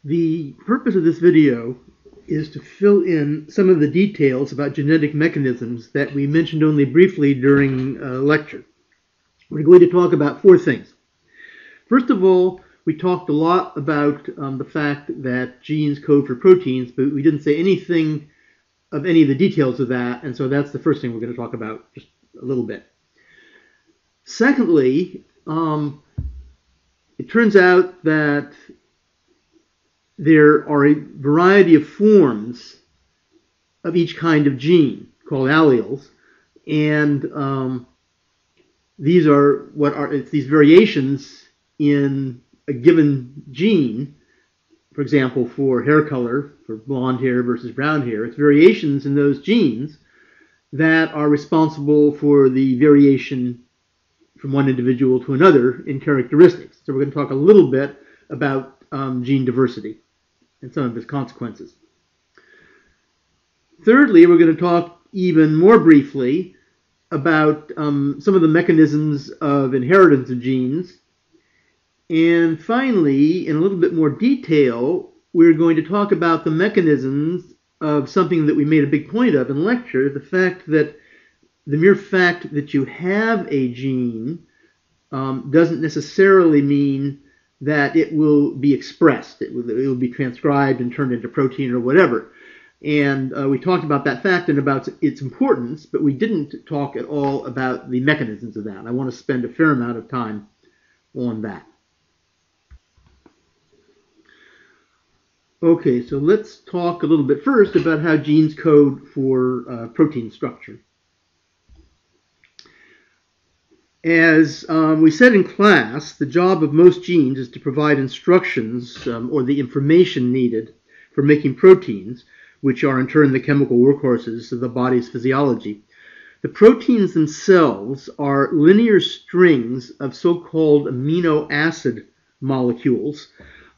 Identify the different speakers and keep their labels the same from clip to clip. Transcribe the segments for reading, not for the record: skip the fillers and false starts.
Speaker 1: The purpose of this video is to fill in some of the details about genetic mechanisms that we mentioned only briefly during lecture. We're going to talk about four things. First of all, we talked a lot about the fact that genes code for proteins, but we didn't say anything of any of the details of that, and so that's the first thing we're going to talk about just a little bit. Secondly, it turns out that there are a variety of forms of each kind of gene called alleles, and these are these variations in a given gene. For example, for hair color, for blonde hair versus brown hair, it's variations in those genes that are responsible for the variation from one individual to another in characteristics. So we're going to talk a little bit about gene diversity and some of its consequences. Thirdly, we're going to talk even more briefly about some of the mechanisms of inheritance of genes. And finally, in a little bit more detail, we're going to talk about the mechanisms of something that we made a big point of in lecture, the fact that the mere fact that you have a gene doesn't necessarily mean that it will be expressed. It will be transcribed and turned into protein or whatever. And we talked about that fact and about its importance, but we didn't talk at all about the mechanisms of that. I want to spend a fair amount of time on that. Okay, so let's talk a little bit first about how genes code for protein structure. As we said in class, the job of most genes is to provide instructions or the information needed for making proteins, which are in turn the chemical workhorses of the body's physiology. The proteins themselves are linear strings of so-called amino acid molecules.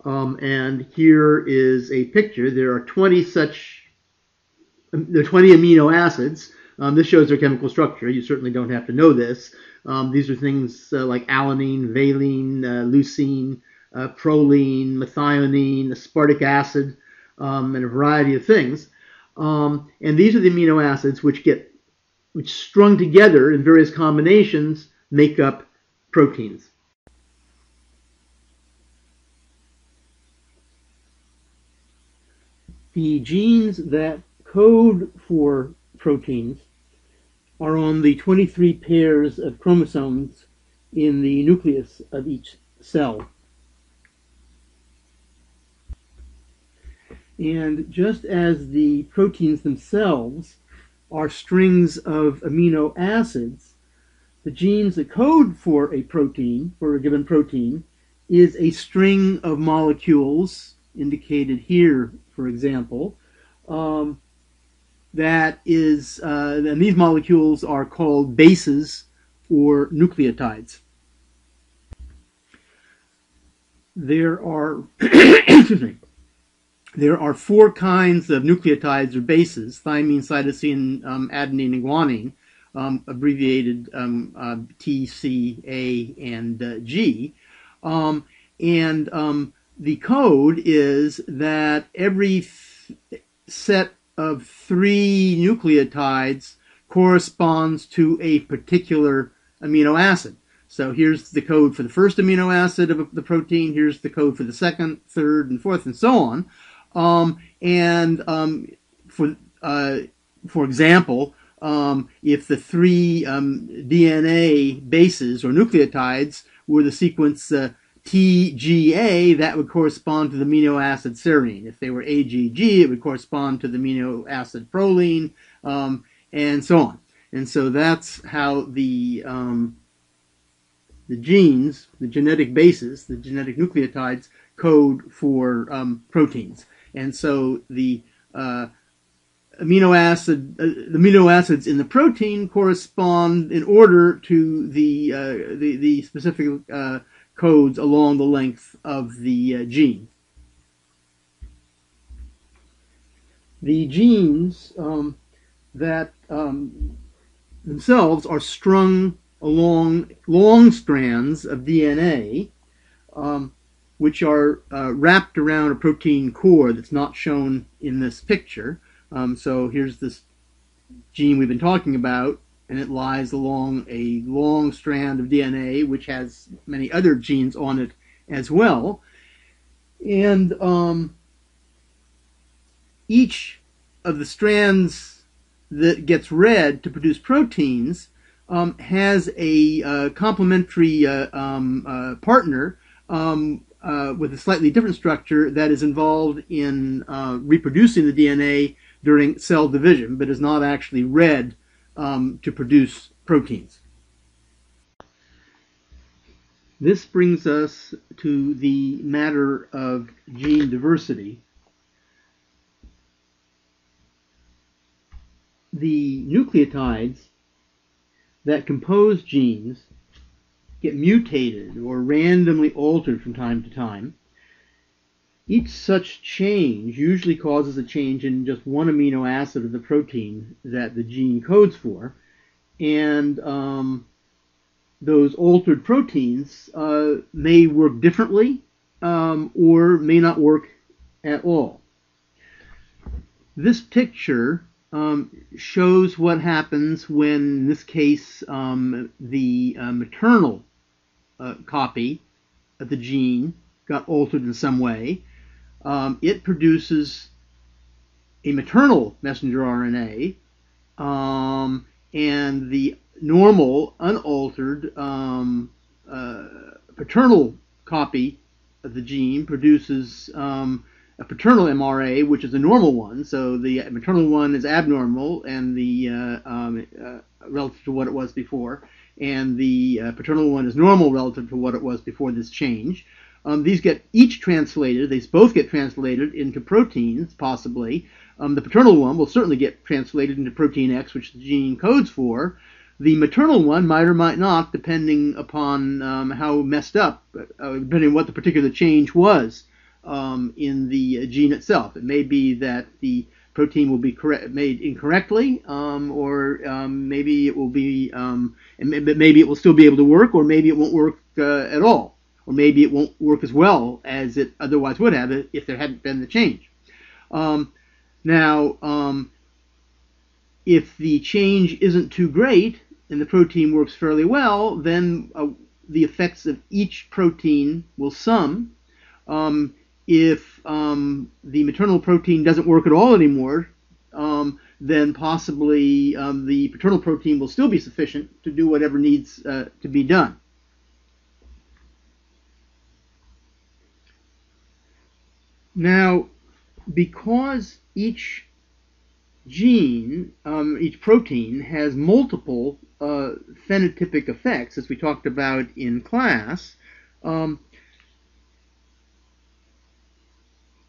Speaker 1: And here is a picture. There are 20 amino acids. This shows their chemical structure. You certainly don't have to know this. These are things like alanine, valine, leucine, proline, methionine, aspartic acid, and a variety of things. And these are the amino acids which strung together in various combinations make up proteins. The genes that code for proteins are on the 23 pairs of chromosomes in the nucleus of each cell. And just as the proteins themselves are strings of amino acids, the genes that code for a protein, for a given protein, is a string of molecules, indicated here, for example, and these molecules are called bases or nucleotides. There are there are four kinds of nucleotides or bases: thymine, cytosine, adenine, and guanine, abbreviated T, C, A, and G. The code is that every set of 3 nucleotides corresponds to a particular amino acid. So here's the code for the first amino acid of the protein, here's the code for the second, third, and fourth, and so on. For example, if the 3 DNA bases or nucleotides were the sequence TGA, that would correspond to the amino acid serine. If they were AGG, it would correspond to the amino acid proline, and so on. And so that's how the genes, the genetic bases, the genetic nucleotides, code for proteins. And so the amino acids in the protein correspond in order to the specific codes along the length of the gene. The genes that themselves are strung along long strands of DNA which are wrapped around a protein core that's not shown in this picture. So here's this gene we've been talking about, and it lies along a long strand of DNA, which has many other genes on it as well. And each of the strands that gets read to produce proteins has a complementary partner with a slightly different structure that is involved in reproducing the DNA during cell division, but is not actually read to produce proteins. This brings us to the matter of gene diversity. The nucleotides that compose genes get mutated or randomly altered from time to time. Each such change usually causes a change in just one amino acid of the protein that the gene codes for, and those altered proteins may work differently or may not work at all. This picture shows what happens when, in this case, the maternal copy of the gene got altered in some way. It produces a maternal messenger RNA, and the normal, unaltered paternal copy of the gene produces a paternal mRNA, which is a normal one. So the maternal one is abnormal and the relative to what it was before, and the paternal one is normal relative to what it was before this change. These get each translated. They both get translated into proteins, possibly. The paternal one will certainly get translated into protein X, which the gene codes for. The maternal one might or might not, depending upon how messed up, depending on what the particular change was in the gene itself. It may be that the protein will be made incorrectly, or maybe it will be, maybe it will still be able to work, or maybe it won't work at all, or maybe it won't work as well as it otherwise would have if there hadn't been the change. Now, if the change isn't too great and the protein works fairly well, then the effects of each protein will sum. If the maternal protein doesn't work at all anymore, then possibly the paternal protein will still be sufficient to do whatever needs to be done. Now, because each gene, each protein has multiple phenotypic effects, as we talked about in class,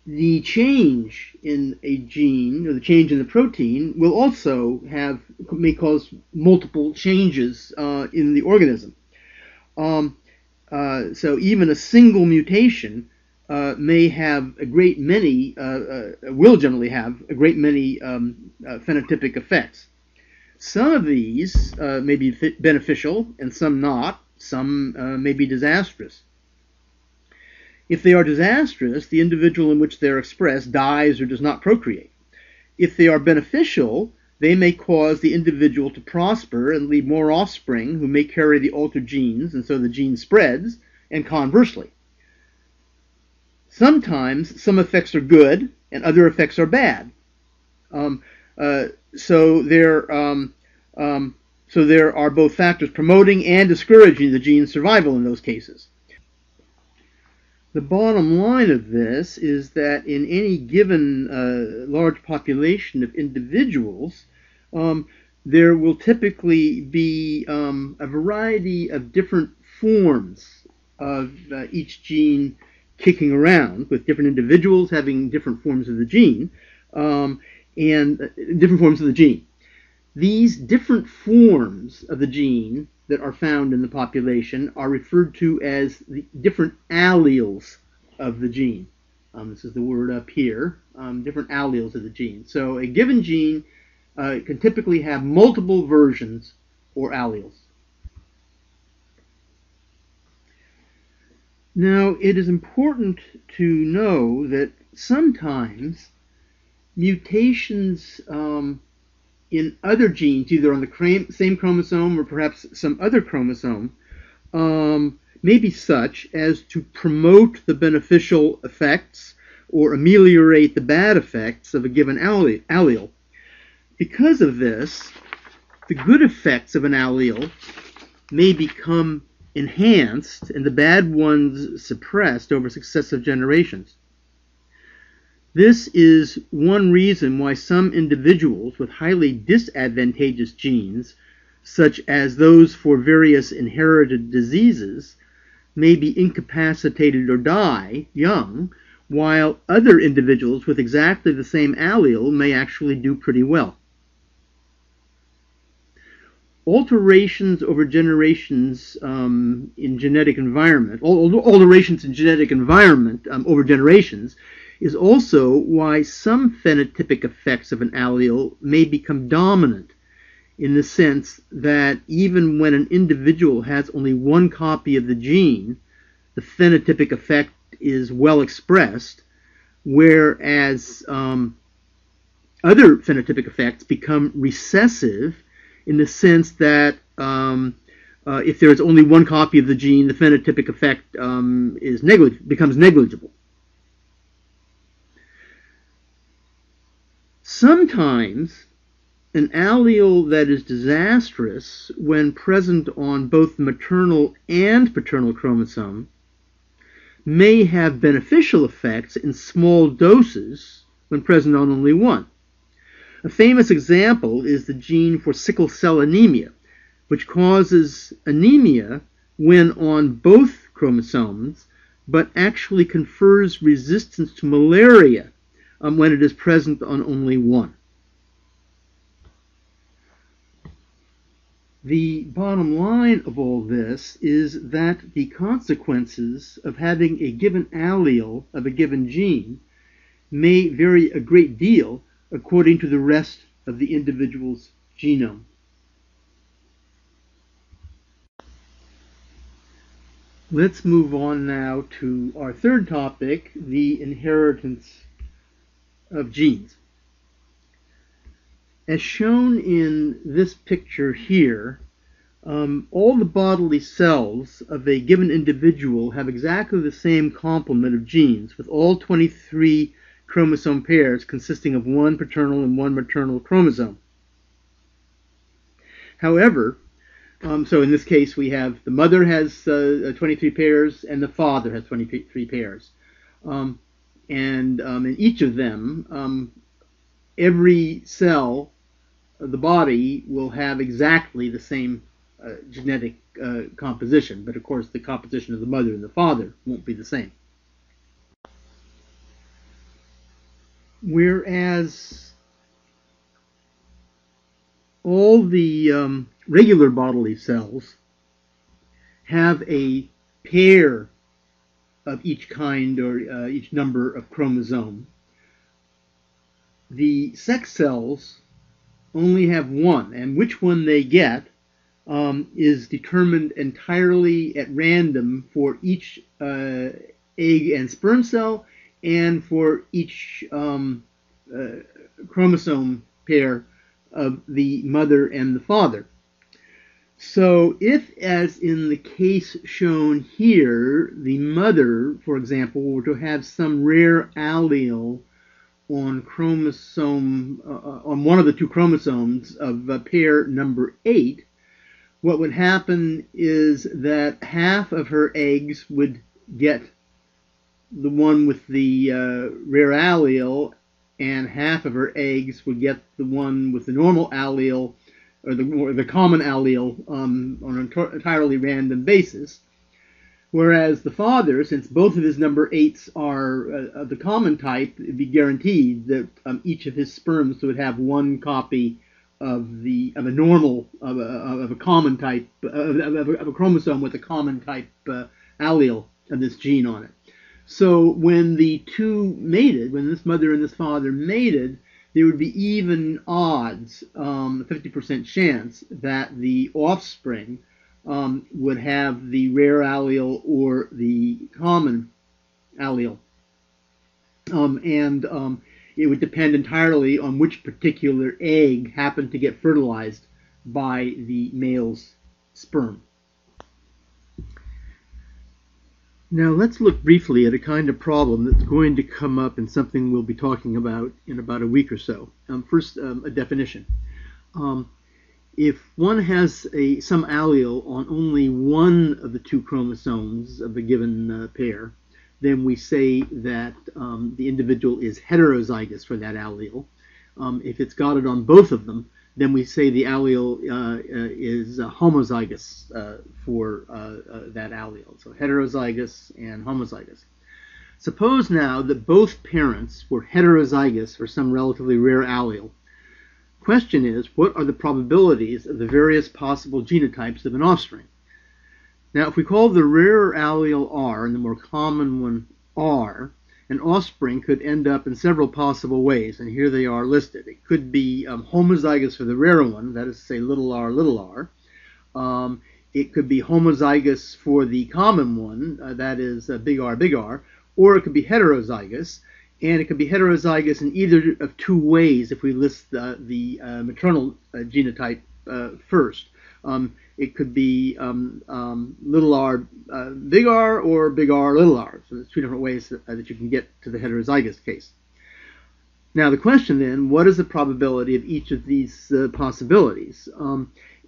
Speaker 1: the change in a gene, or the change in the protein, will also may cause multiple changes in the organism. So even a single mutation may have a great many, will generally have a great many phenotypic effects. Some of these may be beneficial and some not. Some may be disastrous. If they are disastrous, the individual in which they're expressed dies or does not procreate. If they are beneficial, they may cause the individual to prosper and leave more offspring who may carry the altered genes, and so the gene spreads, and conversely. Sometimes some effects are good and other effects are bad. So there are both factors promoting and discouraging the gene's survival in those cases. The bottom line of this is that in any given large population of individuals, there will typically be a variety of different forms of each gene kicking around, with different individuals having different forms of the gene, and different forms of the gene. These different forms of the gene that are found in the population are referred to as the different alleles of the gene. This is the word up here, different alleles of the gene. So a given gene can typically have multiple versions or alleles. Now, it is important to know that sometimes mutations in other genes, either on the same chromosome or perhaps some other chromosome, may be such as to promote the beneficial effects or ameliorate the bad effects of a given allele. Because of this, the good effects of an allele may become enhanced and the bad ones suppressed over successive generations. This is one reason why some individuals with highly disadvantageous genes, such as those for various inherited diseases, may be incapacitated or die young, while other individuals with exactly the same allele may actually do pretty well. Alterations over generations in genetic environment, alterations in genetic environment over generations, is also why some phenotypic effects of an allele may become dominant, in the sense that even when an individual has only one copy of the gene, the phenotypic effect is well expressed, whereas other phenotypic effects become recessive in the sense that if there is only one copy of the gene, the phenotypic effect becomes negligible. Sometimes an allele that is disastrous when present on both the maternal and paternal chromosome may have beneficial effects in small doses when present on only one. A famous example is the gene for sickle cell anemia, which causes anemia when on both chromosomes, but actually confers resistance to malaria when it is present on only one. The bottom line of all this is that the consequences of having a given allele of a given gene may vary a great deal according to the rest of the individual's genome. Let's move on now to our third topic, the inheritance of genes. As shown in this picture here, all the bodily cells of a given individual have exactly the same complement of genes, with all 23 chromosome pairs consisting of one paternal and one maternal chromosome. However, so in this case we have the mother has 23 pairs and the father has 23 pairs. And in each of them, every cell of the body will have exactly the same genetic composition, but of course the composition of the mother and the father won't be the same. Whereas all the regular bodily cells have a pair of each kind or each number of chromosome, the sex cells only have one, and which one they get is determined entirely at random for each egg and sperm cell and for each chromosome pair of the mother and the father. So if, as in the case shown here, the mother, for example, were to have some rare allele on chromosome, on one of the two chromosomes of pair number 8, what would happen is that half of her eggs would get the one with the rare allele, and half of her eggs would get the one with the normal allele, or the common allele, on an entirely random basis. Whereas the father, since both of his number 8s are of the common type, it would be guaranteed that each of his sperms would have one copy of a common type of a chromosome with a common type allele of this gene on it. So when the two mated, when this mother and this father mated, there would be even odds, 50% chance that the offspring would have the rare allele or the common allele. It would depend entirely on which particular egg happened to get fertilized by the male's sperm. Now let's look briefly at a kind of problem that's going to come up in something we'll be talking about in about a week or so. First, a definition. If one has some allele on only one of the two chromosomes of a given pair, then we say that the individual is heterozygous for that allele. If it's got it on both of them, then we say the allele is homozygous for that allele. So heterozygous and homozygous. Suppose now that both parents were heterozygous for some relatively rare allele. Question is, what are the probabilities of the various possible genotypes of an offspring? Now, if we call the rarer allele R and the more common one R, an offspring could end up in several possible ways, and here they are listed. It could be homozygous for the rarer one, that is to say little r, little r. It could be homozygous for the common one, that is big R, or it could be heterozygous, and it could be heterozygous in either of two ways if we list the maternal genotype first. It could be little r, big R, or big R, little r. So there's two different ways that you can get to the heterozygous case. Now the question then, what is the probability of each of these possibilities?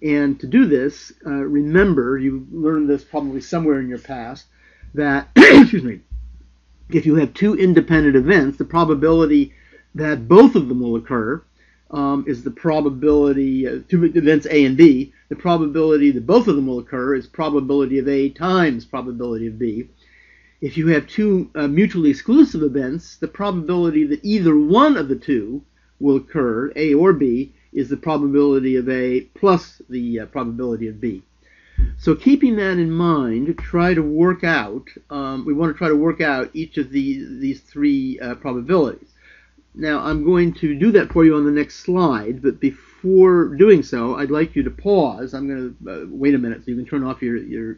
Speaker 1: And to do this, remember, you learned this probably somewhere in your past, that, excuse me, if you have two independent events, the probability that both of them will occur is the probability, two events A and B, the probability that both of them will occur is probability of A times probability of B. If you have two mutually exclusive events, the probability that either one of the two will occur, A or B, is the probability of A plus the probability of B. So keeping that in mind, try to work out, we want to try to work out each of these three probabilities. Now, I'm going to do that for you on the next slide, but before doing so, I'd like you to pause. I'm going to wait a minute so you can turn off your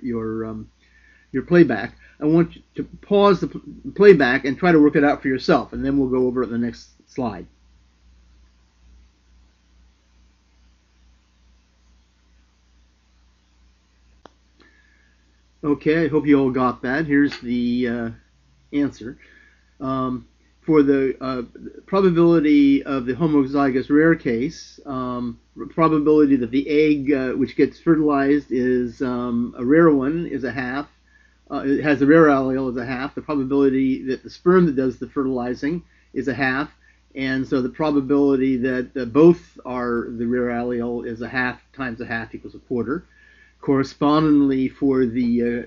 Speaker 1: playback. I want you to pause the playback and try to work it out for yourself, and then we'll go over it in the next slide. Okay, I hope you all got that. Here's the answer. For the probability of the homozygous rare case, probability that the egg which gets fertilized is a rare one is a half. It has a rare allele is a half. The probability that the sperm that does the fertilizing is a half. And so the probability that both are the rare allele is a half times a half equals a quarter. Correspondingly, for the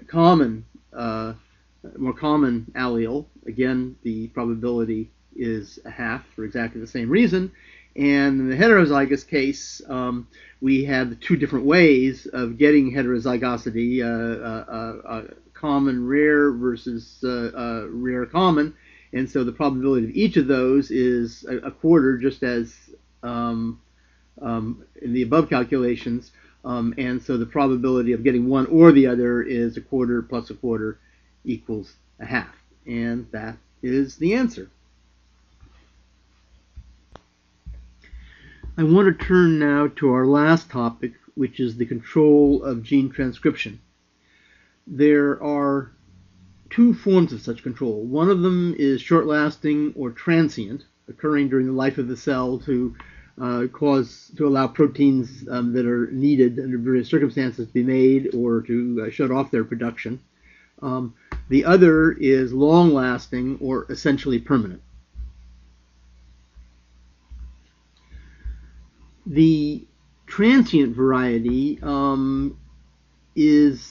Speaker 1: more common allele, again, the probability is a half for exactly the same reason. And in the heterozygous case, we have two different ways of getting heterozygosity, common rare versus rare common. And so the probability of each of those is a quarter, just as in the above calculations. And so the probability of getting one or the other is a quarter plus a quarter equals a half. And that is the answer. I want to turn now to our last topic, which is the control of gene transcription. There are two forms of such control. One of them is short-lasting or transient, occurring during the life of the cell to allow proteins that are needed under various circumstances to be made or to shut off their production. The other is long-lasting or essentially permanent. The transient variety is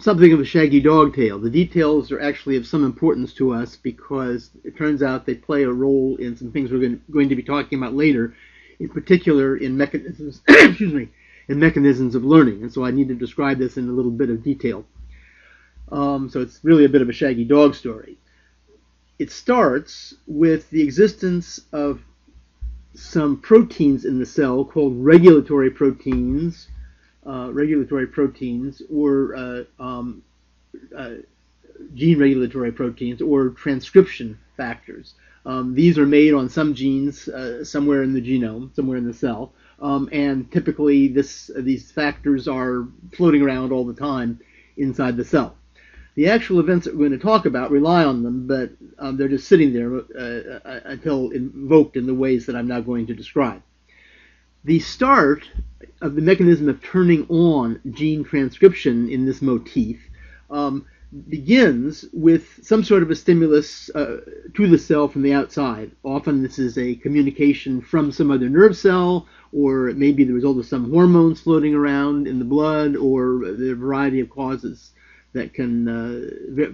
Speaker 1: something of a shaggy dog tale. The details are actually of some importance to us because it turns out they play a role in some things we're going to be talking about later, in particular in mechanisms, excuse me, in mechanisms of learning. And so I need to describe this in a little bit of detail. So it's really a bit of a shaggy dog story. It starts with the existence of some proteins in the cell called regulatory proteins regulatory proteins or gene regulatory proteins or transcription factors. These are made on some genes somewhere in the genome, somewhere in the cell, and typically these factors are floating around all the time inside the cell. The actual events that we're going to talk about rely on them, but they're just sitting there until invoked in the ways that I'm now going to describe. The start of the mechanism of turning on gene transcription in this motif begins with some sort of a stimulus to the cell from the outside. Often this is a communication from some other nerve cell, or it may be the result of some hormones floating around in the blood, or the variety of causes that can,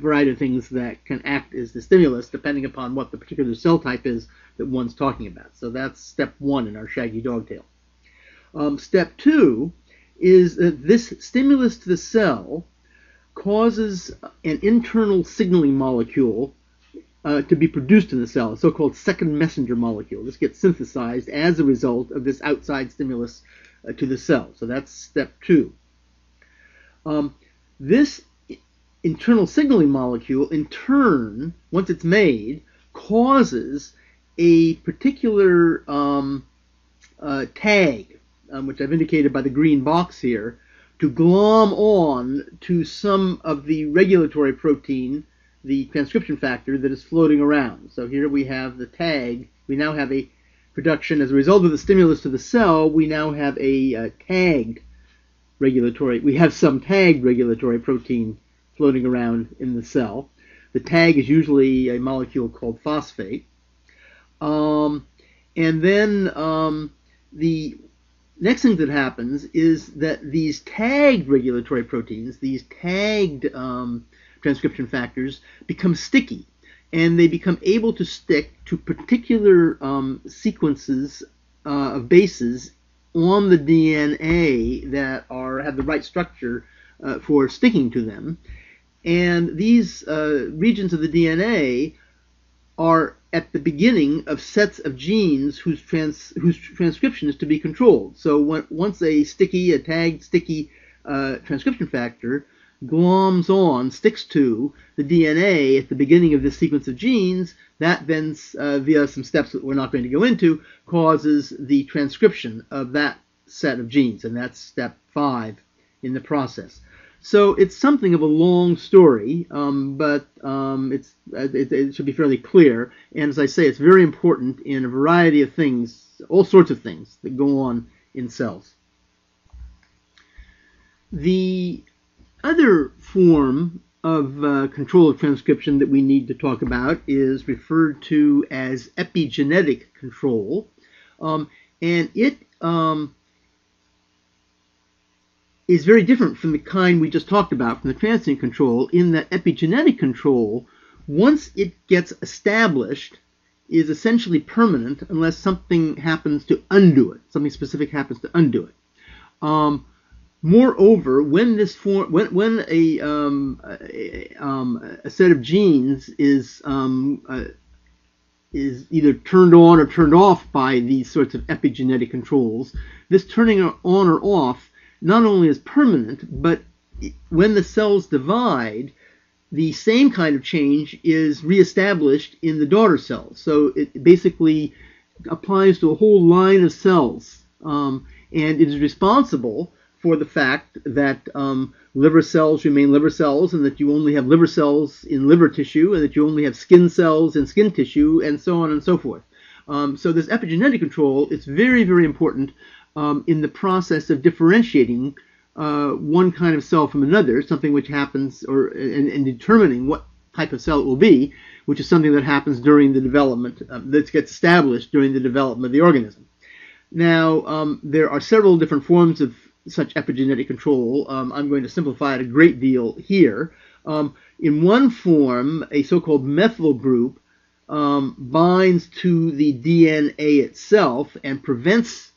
Speaker 1: variety of things that can act as the stimulus depending upon what the particular cell type is that one's talking about. So that's step one in our shaggy dogtail. Step two is that this stimulus to the cell causes an internal signaling molecule to be produced in the cell, a so-called second messenger molecule. This gets synthesized as a result of this outside stimulus to the cell. So that's step two. This internal signaling molecule, in turn, once it's made, causes a particular tag, which I've indicated by the green box here, to glom on to some of the regulatory protein, the transcription factor that is floating around. So here we have the tag. We now have a production as a result of the stimulus to the cell. We now have a tagged regulatory. We have some tagged regulatory protein floating around in the cell. The tag is usually a molecule called phosphate. And then the next thing that happens is that these tagged regulatory proteins, these tagged transcription factors, become sticky, and they become able to stick to particular sequences of bases on the DNA that have the right structure for sticking to them. And these regions of the DNA are at the beginning of sets of genes whose transcription is to be controlled. So once a tagged sticky transcription factor sticks to the DNA at the beginning of this sequence of genes, that then, via some steps that we're not going to go into, causes the transcription of that set of genes, and that's step 5 in the process. So it's something of a long story, but it should be fairly clear. And as I say, it's very important in a variety of things, all sorts of things that go on in cells. The other form of control of transcription that we need to talk about is referred to as epigenetic control, and it is very different from the kind we just talked about, from the transient control, in that epigenetic control, once it gets established, is essentially permanent unless something happens to undo it. Something specific happens to undo it. Moreover, when a set of genes is either turned on or turned off by these sorts of epigenetic controls, this turning on or off not only is permanent, but when the cells divide, the same kind of change is reestablished in the daughter cells. So it basically applies to a whole line of cells, and it is responsible for the fact that liver cells remain liver cells, and that you only have liver cells in liver tissue, and that you only have skin cells in skin tissue, and so on and so forth. So this epigenetic control is very, very important in the process of differentiating one kind of cell from another, something which happens, and determining what type of cell it will be, which is something that happens during the development, that gets established during the development of the organism. Now, there are several different forms of such epigenetic control. I'm going to simplify it a great deal here. In one form, a so-called methyl group binds to the DNA itself and prevents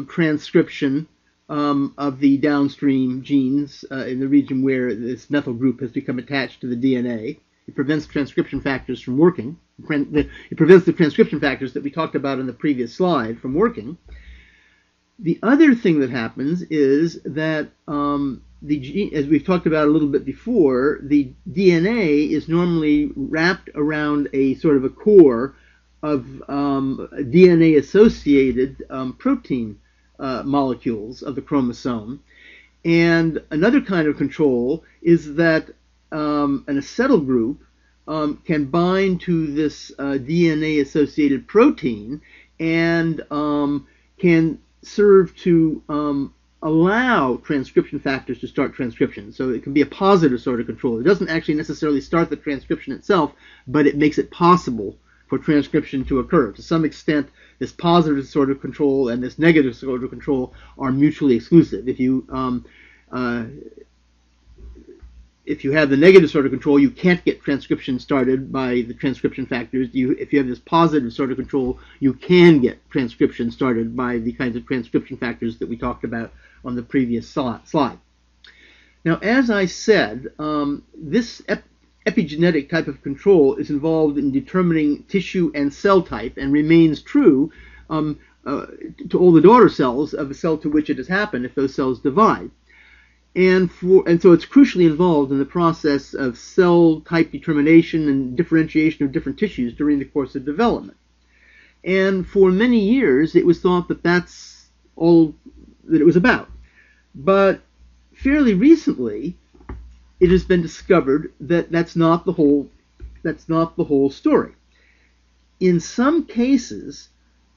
Speaker 1: transcription of the downstream genes in the region where this methyl group has become attached to the DNA. It prevents transcription factors from working. It prevents the transcription factors that we talked about in the previous slide from working. The other thing that happens is that as we've talked about a little bit before, the DNA is normally wrapped around a sort of a core of DNA-associated protein molecules of the chromosome. And another kind of control is that an acetyl group can bind to this DNA-associated protein and can serve to allow transcription factors to start transcription. So it can be a positive sort of control. It doesn't actually necessarily start the transcription itself, but it makes it possible for transcription to occur. To some extent, this positive sort of control and this negative sort of control are mutually exclusive. If you have the negative sort of control, you can't get transcription started by the transcription factors. If you have this positive sort of control, you can get transcription started by the kinds of transcription factors that we talked about on the previous slide. Now, as I said, this epigenetic type of control is involved in determining tissue and cell type and remains true to all the daughter cells of a cell to which it has happened if those cells divide. And so it's crucially involved in the process of cell type determination and differentiation of different tissues during the course of development. And for many years, it was thought that that's all that it was about. But fairly recently, it has been discovered that that's not the whole story. In some cases,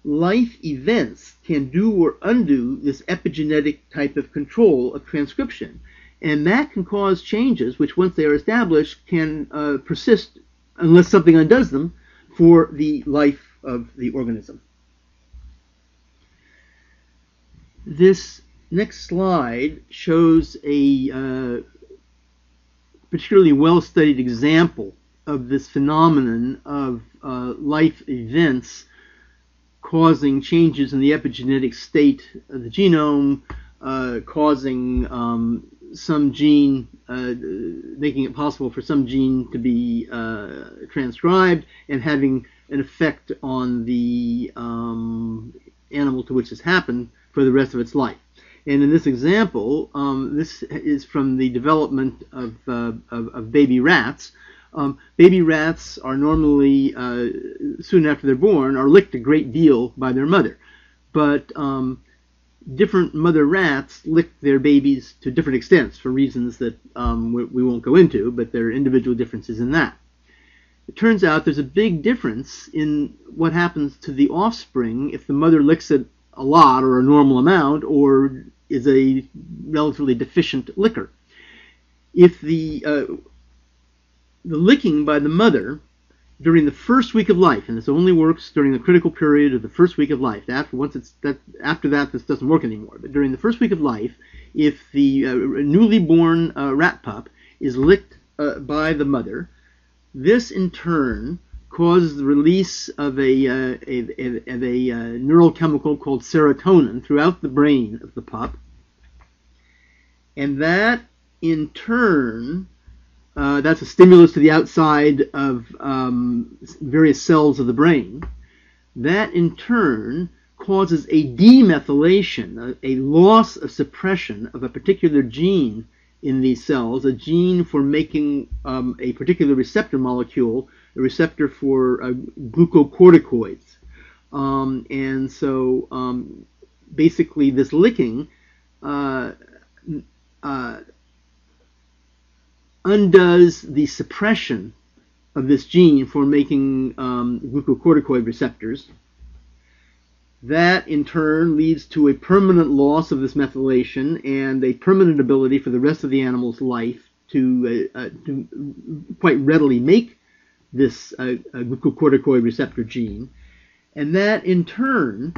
Speaker 1: life events can do or undo this epigenetic type of control of transcription. And that can cause changes which, once they are established, can persist unless something undoes them for the life of the organism. This next slide shows a particularly well-studied example of this phenomenon of life events causing changes in the epigenetic state of the genome, causing some gene, making it possible for some gene to be transcribed and having an effect on the animal to which this happened for the rest of its life. And in this example, this is from the development of baby rats. Baby rats are normally, soon after they're born, are licked a great deal by their mother. But different mother rats lick their babies to different extents for reasons that we won't go into, but there are individual differences in that. It turns out there's a big difference in what happens to the offspring if the mother licks it a lot or a normal amount or is a relatively deficient licker. If the licking by the mother during the first week of life, and this only works during the critical period of the first week of life. After that, this doesn't work anymore. But during the first week of life, if the newly born rat pup is licked by the mother, this in turn causes the release of a neural chemical called serotonin throughout the brain of the pup, and that in turn that's a stimulus to the outside of various cells of the brain. That in turn causes a demethylation, a loss of suppression of a particular gene in these cells, a gene for making a particular receptor molecule, a receptor for glucocorticoids. And so basically this licking undoes the suppression of this gene for making glucocorticoid receptors. That in turn leads to a permanent loss of this methylation and a permanent ability for the rest of the animal's life to quite readily make this glucocorticoid receptor gene. And that in turn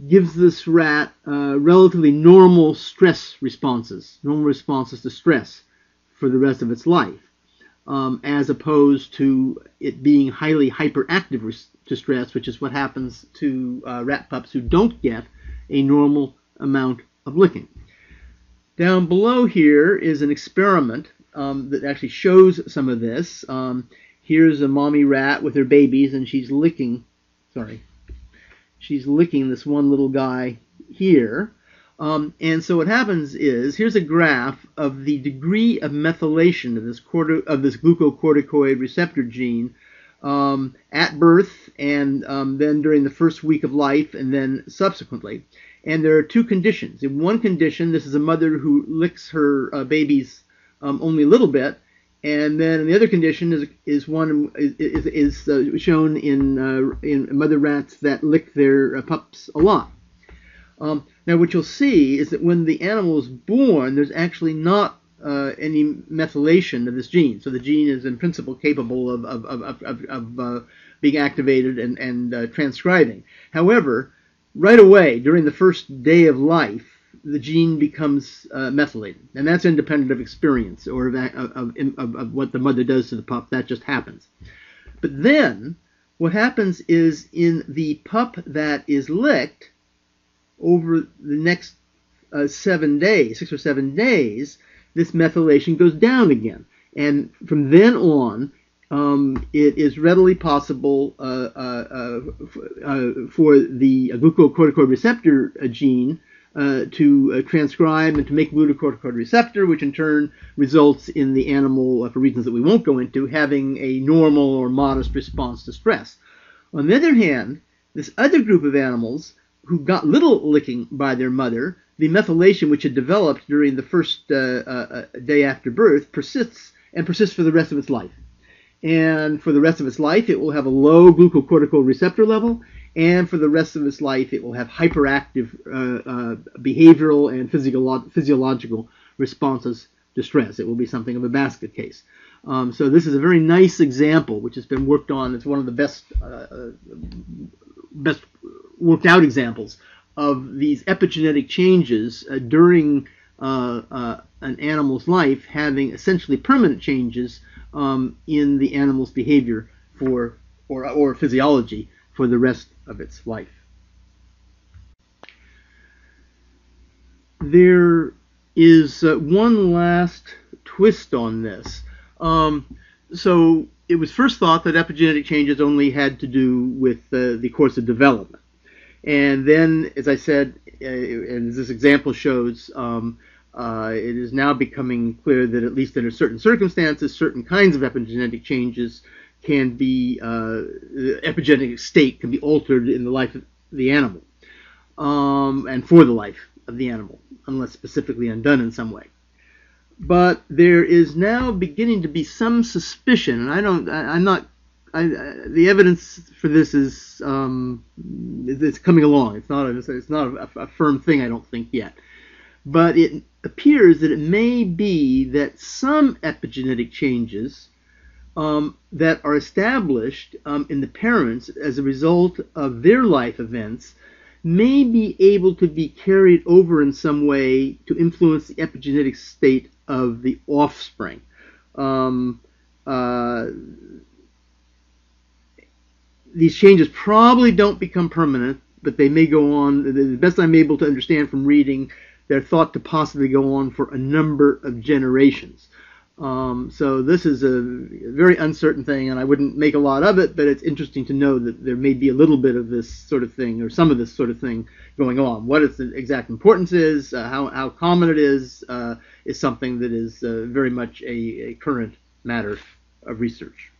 Speaker 1: gives this rat relatively normal stress responses, normal responses to stress for the rest of its life, as opposed to it being highly hyperactive to stress, which is what happens to rat pups who don't get a normal amount of licking. Down below here is an experiment that actually shows some of this. Here's a mommy rat with her babies, and she's licking this one little guy here. And so what happens is, here's a graph of the degree of methylation of this glucocorticoid receptor gene at birth, and then during the first week of life, and then subsequently. And there are two conditions. In one condition, this is a mother who licks her babies only a little bit, and then the other condition is shown in mother rats that lick their pups a lot. Now, what you'll see is that when the animal is born, there's actually not any methylation of this gene. So the gene is in principle capable of being activated and transcribing. However, right away, during the first day of life, the gene becomes methylated. And that's independent of experience or of what the mother does to the pup. That just happens. But then, what happens is in the pup that is licked, over the next 7 days, 6 or 7 days, this methylation goes down again. And from then on, it is readily possible for the glucocorticoid receptor gene to transcribe and to make glucocorticoid receptor, which in turn results in the animal, for reasons that we won't go into, having a normal or modest response to stress. On the other hand, this other group of animals who got little licking by their mother, the methylation which had developed during the first day after birth persists for the rest of its life. And for the rest of its life, it will have a low glucocorticoid receptor level, and for the rest of its life, it will have hyperactive behavioral and physiological responses to stress. It will be something of a basket case. So this is a very nice example, which has been worked on. It's one of the best worked out examples of these epigenetic changes during an animal's life having essentially permanent changes in the animal's behavior or physiology for the rest of its life. There is one last twist on this. So it was first thought that epigenetic changes only had to do with the course of development. And then, as I said, and as this example shows, it is now becoming clear that at least under certain circumstances, certain kinds of epigenetic changes can be, the epigenetic state can be altered in the life of the animal, and for the life of the animal, unless specifically undone in some way. But there is now beginning to be some suspicion, and the evidence for this is it's coming along. It's not a firm thing, I don't think, yet. But it appears that it may be that some epigenetic changes that are established in the parents as a result of their life events may be able to be carried over in some way to influence the epigenetic state of the offspring. These changes probably don't become permanent, but they may go on. The best I'm able to understand from reading, they're thought to possibly go on for a number of generations. So this is a very uncertain thing, and I wouldn't make a lot of it, but it's interesting to know that there may be a little bit of this sort of thing, or some of this sort of thing going on. What its exact importance is, how common it is something that is very much a current matter of research.